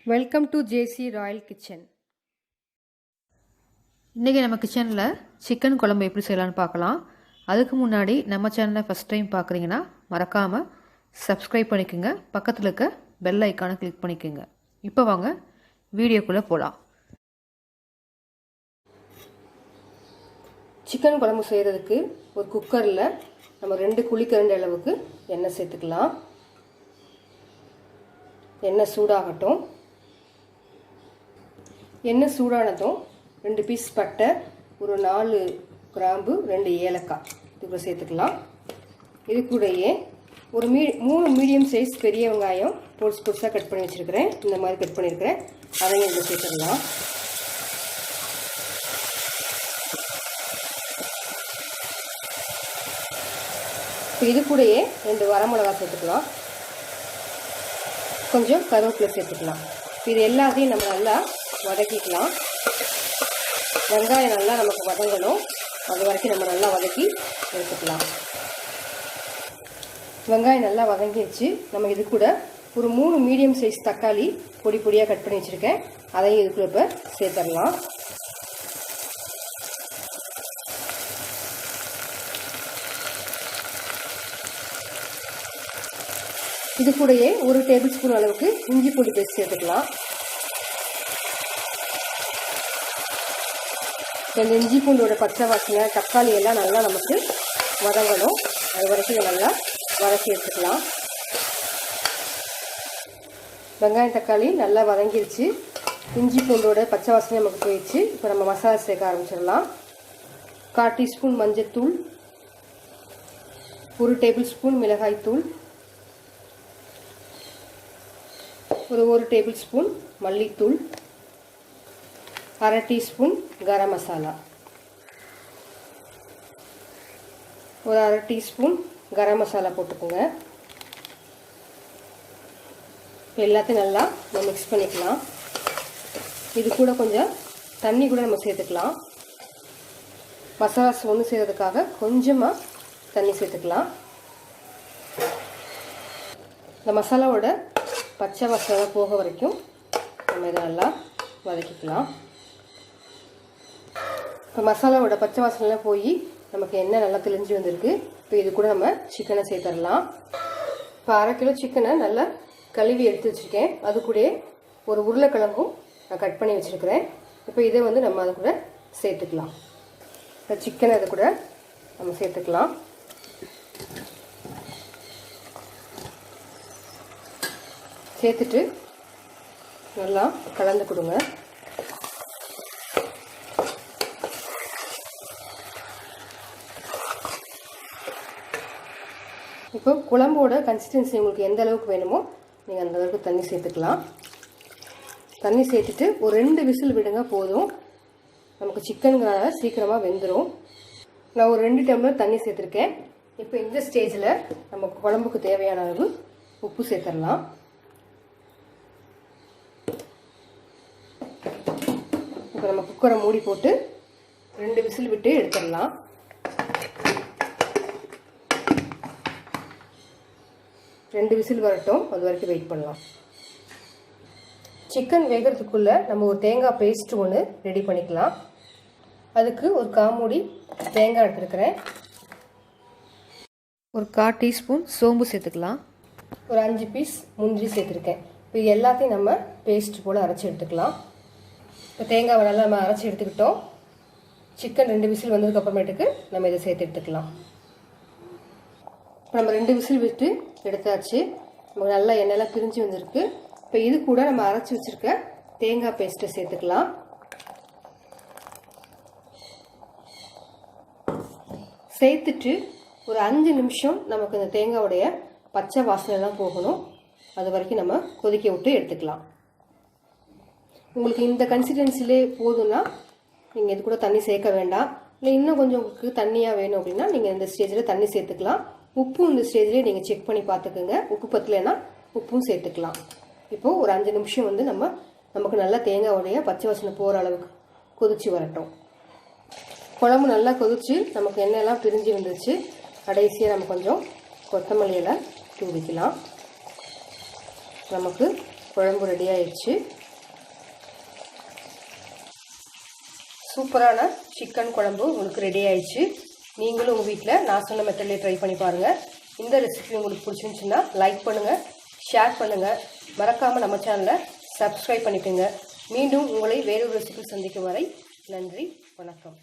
Welcome to JC royal kitchen. இன்றைக்கி நம்ம கிச்சனில் சிக்கன் குழம்பு எப்படி செய்யலான்னு பார்க்கலாம். அதுக்கு முன்னாடி நம்ம சேனலை ஃபஸ்ட் டைம் பார்க்குறீங்கன்னா மறக்காமல் சப்ஸ்கிரைப் பண்ணிக்கோங்க. பக்கத்தில் இருக்க பெல் ஐக்கானை கிளிக் பண்ணிக்கோங்க. இப்போ வாங்க வீடியோக்குள்ளே போகலாம். சிக்கன் குழம்பு செய்கிறதுக்கு ஒரு குக்கரில் நம்ம 2 குழிக்கரண்டி அளவுக்கு எண்ணெய் சேர்த்துக்கலாம். எண்ணெய் சூடாகட்டும். எண்ணெய் சூடானதும் 2 பீஸ் பட்டை, ஒரு 4 கிராம்பு, 2 ஏலக்காய் இதுக்குள்ள சேர்த்துக்கலாம். இது கூடயே ஒரு 3 மீடியம் சைஸ் பெரிய வெங்காயம் பொடிசாக கட் பண்ணி வச்சுருக்கிறேன். இந்த மாதிரி கட் பண்ணியிருக்கிறேன். அதையும் இதில் சேர்த்துக்கலாம். இது கூடயே 2 வரமிளகாய் சேர்த்துக்கலாம். கொஞ்சம் கருவேப்பிலை சேர்த்துக்கலாம். இது எல்லாத்தையும் நம்ம நல்லா வதக்கிக்கலாம். வெங்காயம் நல்லா நமக்கு வதங்கணும். அது வரைக்கும் நம்ம நல்லா வதக்கி எடுத்துக்கலாம். வெங்காயம் நல்லா வதங்கிடுச்சு. நம்ம இது கூட ஒரு 3 மீடியம் சைஸ் தக்காளி பொடியாக கட் பண்ணி வச்சுருக்கேன். அதையும் இதுக்குள்ள இப்போ சேர்த்துடலாம். இது கூடயே 1 டேபிள் ஸ்பூன் அளவுக்கு இஞ்சி பூண்டு பேஸ்ட் சேர்த்துக்கலாம். இந்த இஞ்சி பூண்டோட பச்சை வாசனை, தக்காளி எல்லாம் நல்லா நமக்கு வதங்கணும். அது வரைக்கும் இதை நல்லா வதக்கி எடுத்துக்கலாம். வெங்காயம் தக்காளி நல்லா வதங்கிடுச்சு. இஞ்சி பூண்டோட பச்சை வாசனை நமக்கு போயிடுச்சு. இப்போ நம்ம மசாலா சேர்க்க ஆரம்பிச்சிடலாம். 1/4 டீஸ்பூன் மஞ்சள்தூள், 1 டேபிள் ஸ்பூன் மிளகாய்த்தூள், ஒரு 1 டேபிள் ஸ்பூன் மல்லித்தூள், 1/2 டீஸ்பூன் கரம் மசாலா, ஒரு 1/2 டீஸ்பூன் கரம் மசாலா போட்டுக்கோங்க. எல்லாத்தையும் நல்லா நம்ம மிக்ஸ் பண்ணிக்கலாம். இது கூட கொஞ்சம் தண்ணி கூட நம்ம சேர்த்துக்கலாம். மசாலாஸ் ஒன்று செய்கிறதுக்காக கொஞ்சமாக தண்ணி சேர்த்துக்கலாம். இந்த மசாலாவோட பச்சை வாசனை போக வரைக்கும் நம்ம இதை நல்லா வதக்கிக்கலாம். இப்போ மசாலாவோட பச்சை வாசனைலாம் போய் நமக்கு எண்ணெய் நல்லா தெளிஞ்சு வந்திருக்கு. இப்போ இது கூட நம்ம சிக்கனை சேர்த்துடலாம். இப்போ 1/2 கிலோ சிக்கனை நல்லா கழுவி எடுத்து வச்சுருக்கேன். அது கூட ஒரு உருளைக்கிழங்கும் நான் கட் பண்ணி வச்சுருக்கிறேன். இப்போ இதை வந்து நம்ம அது கூட சேர்த்துக்கலாம். இப்போ சிக்கனை அது கூட நம்ம சேர்த்துக்கலாம். சேர்த்துட்டு நல்லா கலந்து கொடுங்க. இப்போ குழம்போட கன்சிஸ்டன்சி உங்களுக்கு எந்த அளவுக்கு வேணுமோ நீங்கள் அந்த அளவுக்கு தண்ணி சேர்த்துக்கலாம். தண்ணி சேர்த்துட்டு ஒரு 2 விசில் விடுங்க போதும். நமக்கு சிக்கனுங்கிறனால சீக்கிரமாக வெந்துடும். நான் ஒரு 2 டம்ளர் தண்ணி சேர்த்துருக்கேன். இப்போ இந்த ஸ்டேஜில் நமக்கு குழம்புக்கு தேவையான அளவு உப்பு சேர்த்துடலாம். இப்போ நம்ம குக்கரை மூடி போட்டு 2 விசில் விட்டு எடுத்துடலாம். 2 விசில் வரட்டும். அது வரைக்கும் வெயிட் பண்ணலாம். சிக்கன் வேகிறதுக்குள்ளே நம்ம ஒரு தேங்காய் பேஸ்ட் ஒன்று ரெடி பண்ணிக்கலாம். அதுக்கு ஒரு 1/4 மூடி தேங்காய் எடுத்துருக்கிறேன். ஒரு 1/4 டீஸ்பூன் சோம்பு சேர்த்துக்கலாம். ஒரு 5 பீஸ் முந்திரி சேர்த்துருக்கேன். இப்போ எல்லாத்தையும் நம்ம பேஸ்ட் போல் அரைச்சி எடுத்துக்கலாம். இப்போ தேங்காவை நல்லா நம்ம அரைச்சி எடுத்துக்கிட்டோம். சிக்கன் 2 விசில் வந்ததுக்கப்புறமேட்டுக்கு நம்ம இதை சேர்த்து எடுத்துக்கலாம். இப்போ நம்ம 2 விசில் விட்டு எடுத்தாச்சு. நமக்கு நல்லா எண்ணெயெல்லாம் பிரிஞ்சு வந்திருக்கு. இப்போ இது கூட நம்ம அரைச்சி வச்சுருக்க தேங்காய் பேஸ்ட்டை சேர்த்துக்கலாம். சேர்த்துட்டு ஒரு 5 நிமிஷம் நமக்கு இந்த தேங்காயோடைய பச்சை வாசனைலாம் போகணும். அது வரைக்கும் நம்ம கொதிக்க விட்டு எடுத்துக்கலாம். உங்களுக்கு இந்த கன்சிஸ்டன்சிலே போதும்னா நீங்கள் இது கூட தண்ணி சேர்க்க வேண்டாம். இல்லை இன்னும் கொஞ்சம் உங்களுக்கு தண்ணியாக வேணும் அப்படின்னா நீங்கள் இந்த ஸ்டேஜில் தண்ணி சேர்த்துக்கலாம். உப்பு இந்த ஸ்டேஜ்லேயே நீங்கள் செக் பண்ணி பார்த்துக்குங்க. உப்பு பத்தலைன்னா உப்பும் சேர்த்துக்கலாம். இப்போது ஒரு 5 நிமிஷம் வந்து நமக்கு நல்லா தேங்காயோடைய பச்சை வாசனை போகிற அளவுக்கு கொதிச்சு வரட்டும். குழம்பு நல்லா கொதிச்சு நமக்கு எண்ணெயெல்லாம் பிரிஞ்சு வந்துருச்சு. கடைசியாக நம்ம கொஞ்சம் கொத்தமல்லி இலை தூவிக்கலாம். நமக்கு குழம்பு ரெடி ஆயிடுச்சு. சூப்பரான சிக்கன் குழம்பு உங்களுக்கு ரெடி ஆயிடுச்சு. நீங்களும் உங்கள் வீட்டில் நான் சொன்ன மெத்தட்லேயே ட்ரை பண்ணி பாருங்கள். இந்த ரெசிபி உங்களுக்கு பிடிச்சிருந்துச்சுன்னா லைக் பண்ணுங்கள், ஷேர் பண்ணுங்கள், மறக்காமல் நம்ம சேனலை சப்ஸ்கிரைப் பண்ணிக்கோங்க. மீண்டும் உங்களை வேறொரு ரெசிபி சந்திக்கும் வரை நன்றி, வணக்கம்.